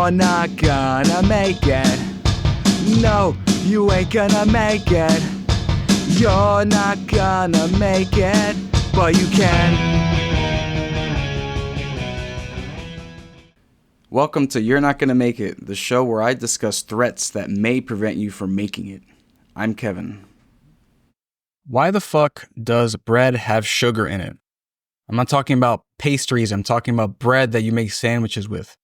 You're not gonna make it. No, you ain't gonna make it. You're not gonna make it, but you can. Welcome to You're Not Gonna Make It, the show where I discuss threats that may prevent you from making it. I'm Kevin. Why the fuck does bread have sugar in it? I'm not talking about pastries, I'm talking about bread that you make sandwiches with.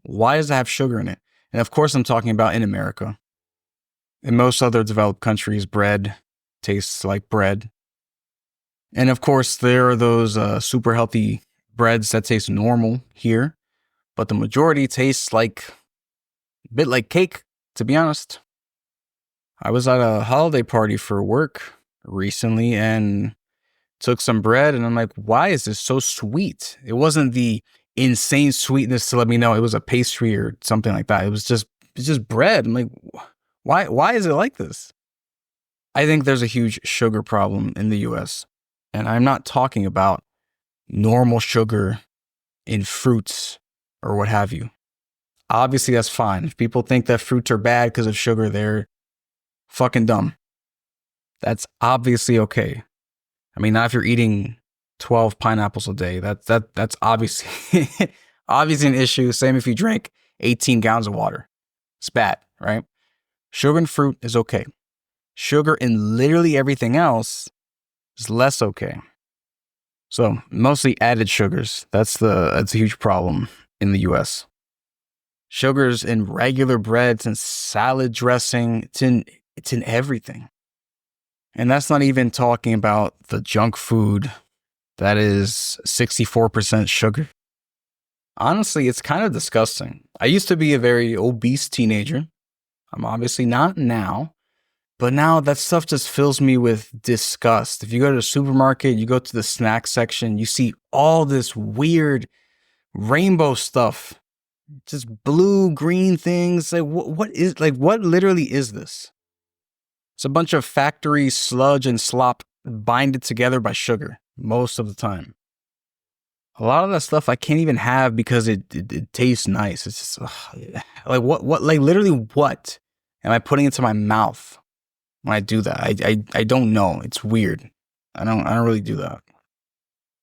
Why does it have sugar in it? And of course I'm talking about in America. In most other developed countries, bread tastes like bread. And of course there are those super healthy breads that taste normal here. But the majority tastes like a bit like cake, to be honest. I was at a holiday party for work recently and took some bread and I'm like, why is this so sweet? It wasn't the insane sweetness to let me know it was a pastry or something like that. It's just bread. I'm like, why is it like this? I think there's a huge sugar problem in the US. And I'm not talking about normal sugar in fruits or what have you. Obviously, that's fine. If people think that fruits are bad because of sugar, they're fucking dumb. That's obviously okay. I mean, not if you're eating 12 pineapples a day. That's obviously obviously an issue. Same if you drink 18 gallons of water. It's bad, right? Sugar in fruit is okay. Sugar in literally everything else is less okay. So mostly added sugars. That's a huge problem in the US. Sugars in regular breads and salad dressing. It's in everything. And that's not even talking about the junk food that is 64% sugar. Honestly, it's kind of disgusting. I used to be a very obese teenager. I'm obviously not now. But now that stuff just fills me with disgust. If you go to the supermarket, you go to the snack section, you see all this weird rainbow stuff. Just blue, green things. Like what literally is this? It's a bunch of factory sludge and slop binded together by sugar most of the time. A lot of that stuff I can't even have because it tastes nice. It's just like like literally what am I putting into my mouth when I do that? I don't know. It's weird. I don't really do that.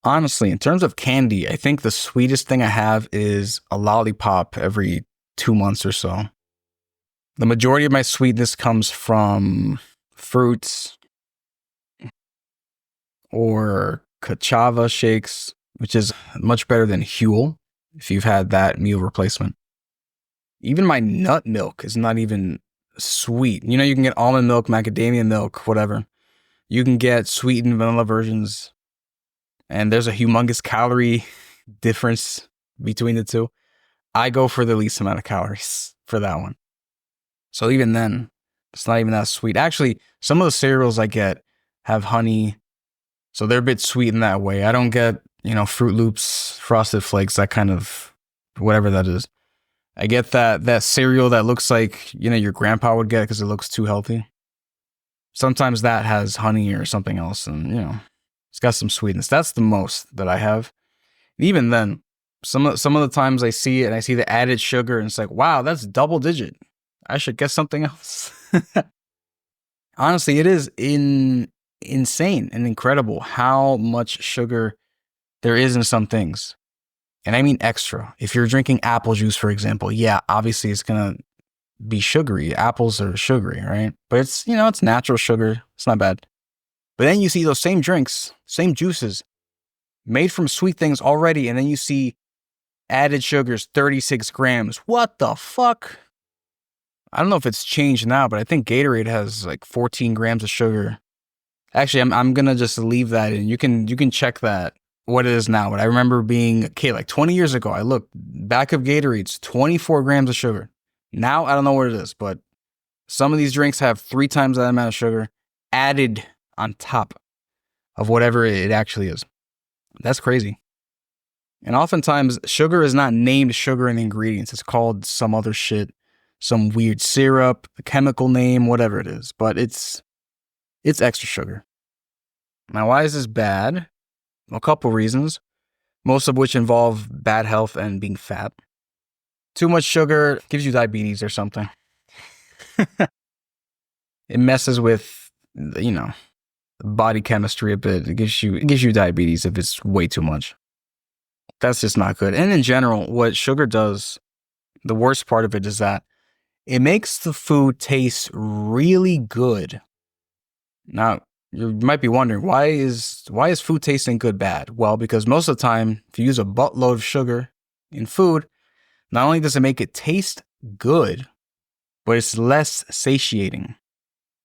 Honestly, in terms of candy, I think the sweetest thing I have is a lollipop every 2 months or so. The majority of my sweetness comes from fruits or cassava shakes, which is much better than Huel, if you've had that meal replacement. Even my nut milk is not even sweet. You know, you can get almond milk, macadamia milk, whatever. You can get sweetened vanilla versions. And there's a humongous calorie difference between the two. I go for the least amount of calories for that one. So even then, it's not even that sweet. Actually, some of the cereals I get have honey, so they're a bit sweet in that way. I don't get, Fruit Loops, Frosted Flakes, that kind of whatever that is. I get that cereal that looks like, your grandpa would get because it looks too healthy. Sometimes that has honey or something else and, it's got some sweetness. That's the most that I have. Even then, some of the times I see it and I see the added sugar and it's like, wow, that's double digit. I should get something else. Honestly, it is insane and incredible how much sugar there is in some things. And I mean extra. If you're drinking apple juice, for example, yeah, obviously it's going to be sugary. Apples are sugary, right? But it's, it's natural sugar. It's not bad. But then you see those same drinks, same juices, made from sweet things already, and then you see added sugars, 36 grams. What the fuck? I don't know if it's changed now, but I think Gatorade has like 14 grams of sugar. Actually, I'm gonna just leave that in. You can check that, what it is now. But I remember being a kid, like 20 years ago, I looked, back of Gatorade's 24 grams of sugar. Now, I don't know what it is, but some of these drinks have 3 times that amount of sugar added on top of whatever it actually is. That's crazy. And oftentimes, sugar is not named sugar in the ingredients. It's called some other shit, some weird syrup, a chemical name, whatever it is. But it's extra sugar. Now, why is this bad? A couple reasons, most of which involve bad health and being fat. Too much sugar gives you diabetes or something. It messes with, body chemistry a bit. It gives you diabetes if it's way too much. That's just not good. And in general, what sugar does, the worst part of it is that it makes the food taste really good. Now, you might be wondering, why is food tasting good bad? Well, because most of the time, if you use a buttload of sugar in food, not only does it make it taste good, but it's less satiating.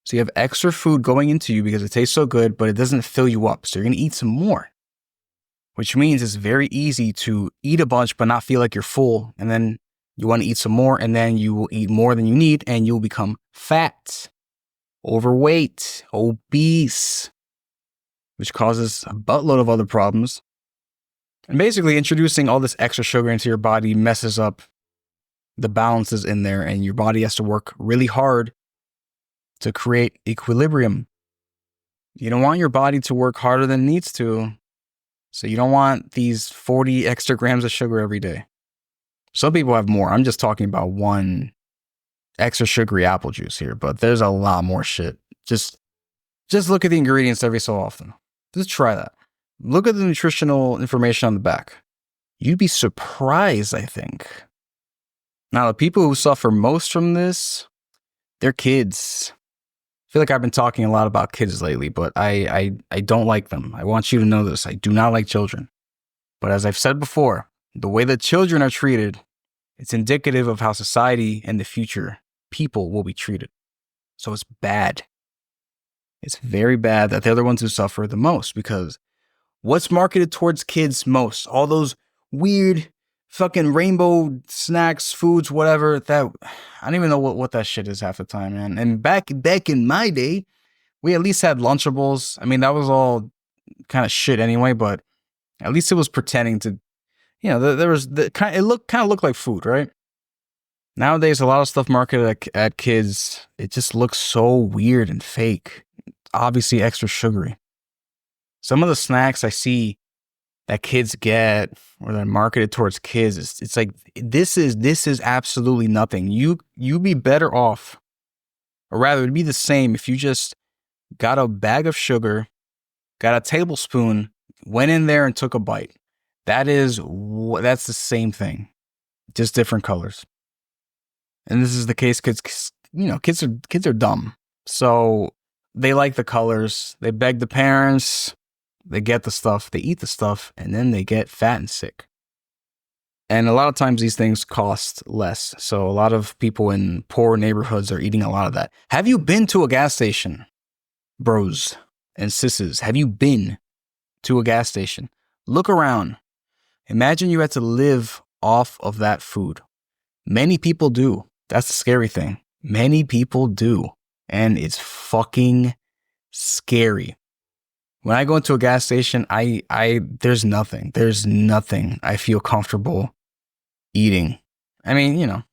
So you have extra food going into you because it tastes so good, but it doesn't fill you up. So you're going to eat some more, which means it's very easy to eat a bunch but not feel like you're full. And then you want to eat some more, and then you will eat more than you need, and you'll become fat, overweight, obese, which causes a buttload of other problems. And basically, introducing all this extra sugar into your body messes up the balances in there, and your body has to work really hard to create equilibrium. You don't want your body to work harder than it needs to. So you don't want these 40 extra grams of sugar every day. Some people have more. I'm just talking about one extra sugary apple juice here, but there's a lot more shit. Just look at the ingredients every so often. Just try that. Look at the nutritional information on the back. You'd be surprised, I think. Now, the people who suffer most from this, they're kids. I feel like I've been talking a lot about kids lately, but I don't like them. I want you to know this. I do not like children. But as I've said before, the way that children are treated, it's indicative of how society and the future people will be treated. So it's bad. It's very bad that they're the ones who suffer the most, because what's marketed towards kids most? All those weird fucking rainbow snacks, foods, whatever. That I don't even know what that shit is half the time, man. And back in my day, we at least had Lunchables. I mean, that was all kind of shit anyway, but at least it was pretending to, there was it kind of looked like food, right? Nowadays, a lot of stuff marketed at kids, it just looks so weird and fake. Obviously, extra sugary. Some of the snacks I see that kids get, or that are marketed towards kids, it's like, this is absolutely nothing. You'd be better off, or rather, it'd be the same if you just got a bag of sugar, got a tablespoon, went in there and took a bite. That's the same thing, just different colors. And this is the case because, kids are dumb. So they like the colors. They beg the parents. They get the stuff. They eat the stuff. And then they get fat and sick. And a lot of times these things cost less. So a lot of people in poor neighborhoods are eating a lot of that. Have you been to a gas station, bros and sisses? Have you been to a gas station? Look around. Imagine you had to live off of that food. Many people do. That's the scary thing. Many people do. And it's fucking scary. When I go into a gas station, there's nothing I feel comfortable eating. I mean,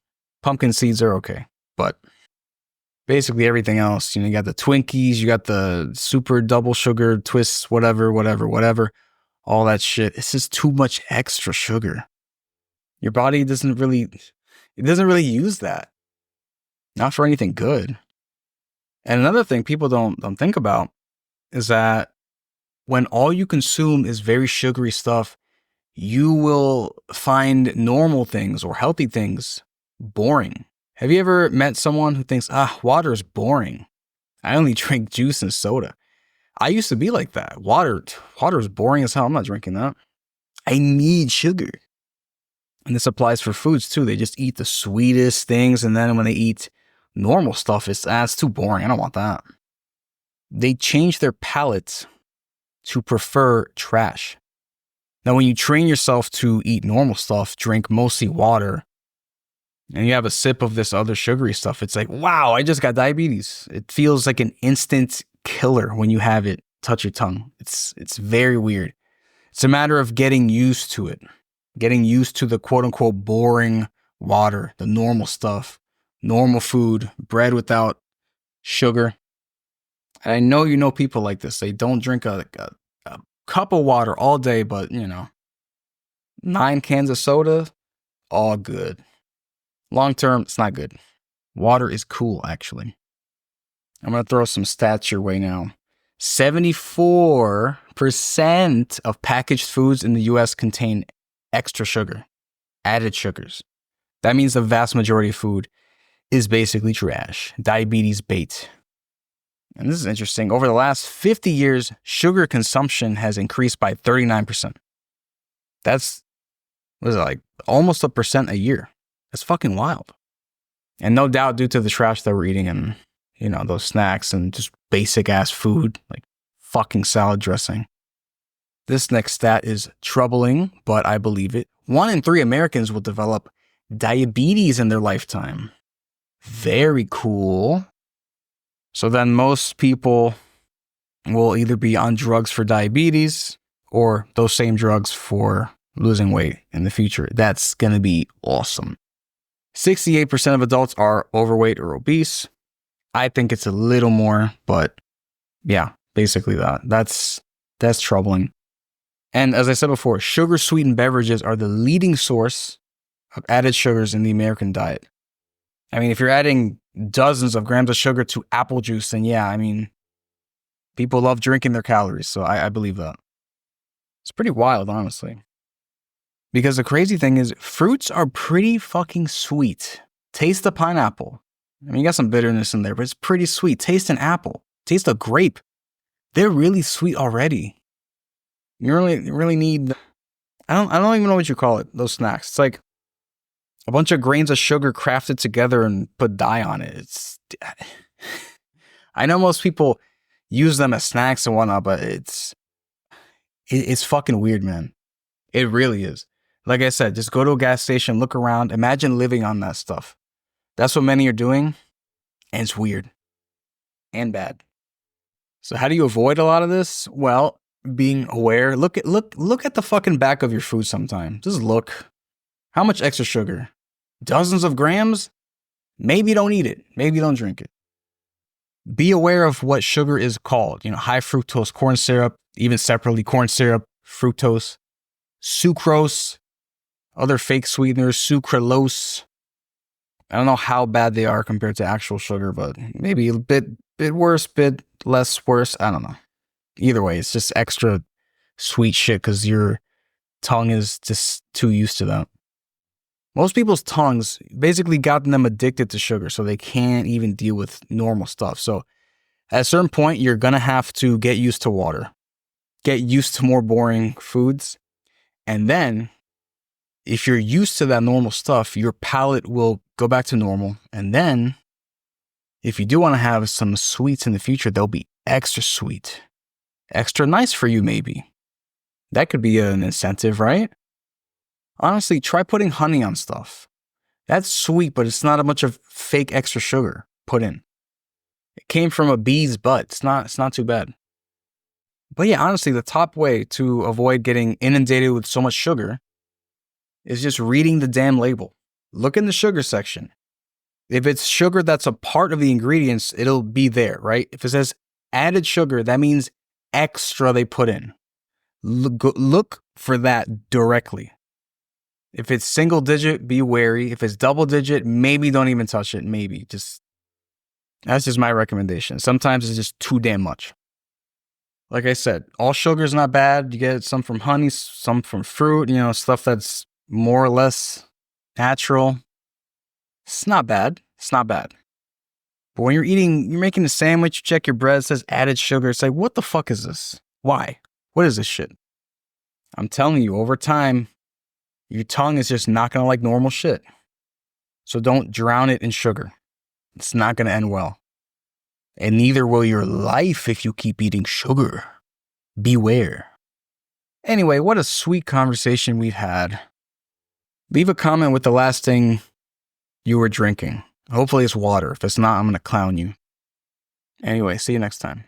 pumpkin seeds are okay, but basically everything else, you got the Twinkies, you got the super double sugar twists, whatever, all that shit. It's just too much extra sugar. Your body doesn't really use that. Not for anything good. And another thing people don't think about is that when all you consume is very sugary stuff, you will find normal things or healthy things boring. Have you ever met someone who thinks, water is boring? I only drink juice and soda. I used to be like that. Water is boring as hell. I'm not drinking that. I need sugar. And this applies for foods too. They just eat the sweetest things, and then when they eat normal stuff, it's too boring. I don't want that. They change their palates to prefer trash. Now, when you train yourself to eat normal stuff, drink mostly water, and you have a sip of this other sugary stuff, it's like, wow, I just got diabetes. It feels like an instant killer when you have it touch your tongue. It's very weird. It's a matter of getting used to it. Getting used to the quote unquote boring water, the normal stuff, normal food, bread without sugar. And I know you know people like this. They don't drink a cup of water all day, but 9 cans of soda, all good. Long term, it's not good. Water is cool, actually. I'm going to throw some stats your way now. 74% of packaged foods in the US contain extra sugar, added sugars. That means the vast majority of food is basically trash, diabetes bait. And this is interesting. Over the last 50 years, sugar consumption has increased by 39%. That's, what is it, like almost 1% a year. That's fucking wild. And no doubt due to the trash that we're eating and, those snacks and just basic ass food, like fucking salad dressing. This next stat is troubling, but I believe it. 1 in 3 Americans will develop diabetes in their lifetime. Very cool. So then most people will either be on drugs for diabetes or those same drugs for losing weight in the future. That's going to be awesome. 68% of adults are overweight or obese. I think it's a little more, but yeah, basically that. That's troubling. And as I said before, sugar-sweetened beverages are the leading source of added sugars in the American diet. I mean, if you're adding dozens of grams of sugar to apple juice, then yeah, I mean, people love drinking their calories, so I believe that. It's pretty wild, honestly. Because the crazy thing is, fruits are pretty fucking sweet. Taste the pineapple. I mean, you got some bitterness in there, but it's pretty sweet. Taste an apple. Taste a grape. They're really sweet already. You really need, I don't even know what you call it, those snacks. It's like a bunch of grains of sugar crafted together and put dye on it. I know most people use them as snacks and whatnot, but it's fucking weird, man. It really is. Like I said, just go to a gas station, look around, imagine living on that stuff. That's what many are doing, and it's weird and bad. So how do you avoid a lot of this? Well, being aware. Look at the fucking back of your food sometime. Just look. How much extra sugar? Dozens of grams? Maybe don't eat it. Maybe don't drink it. Be aware of what sugar is called. High fructose corn syrup, even separately corn syrup, fructose, sucrose, other fake sweeteners, sucralose. I don't know how bad they are compared to actual sugar, but maybe a bit worse, bit less worse. I don't know. Either way, it's just extra sweet shit because your tongue is just too used to that. Most people's tongues basically gotten them addicted to sugar, so they can't even deal with normal stuff. So at a certain point, you're going to have to get used to water, get used to more boring foods. And then if you're used to that normal stuff, your palate will go back to normal. And then if you do want to have some sweets in the future, they'll be extra sweet. Extra nice for you, maybe. That could be an incentive, right? Honestly, try putting honey on stuff. That's sweet, but it's not a bunch of fake extra sugar put in. It came from a bee's butt. It's not too bad. But yeah, honestly, the top way to avoid getting inundated with so much sugar is just reading the damn label. Look in the sugar section. If it's sugar that's a part of the ingredients, it'll be there, right? If it says added sugar, that means extra they put in. Look for that directly. If it's single digit, be wary. If it's double digit, maybe don't even touch it. Maybe that's just my recommendation. Sometimes it's just too damn much. Like I said, all sugar is not bad. You get some from honey, some from fruit, stuff that's more or less natural. It's not bad. It's not bad. But when you're making a sandwich, you check your bread, it says added sugar. It's like, what the fuck is this? Why? What is this shit? I'm telling you, over time, your tongue is just not going to like normal shit. So don't drown it in sugar. It's not going to end well. And neither will your life if you keep eating sugar. Beware. Anyway, what a sweet conversation we've had. Leave a comment with the last thing you were drinking. Hopefully it's water. If it's not, I'm going to clown you. Anyway, see you next time.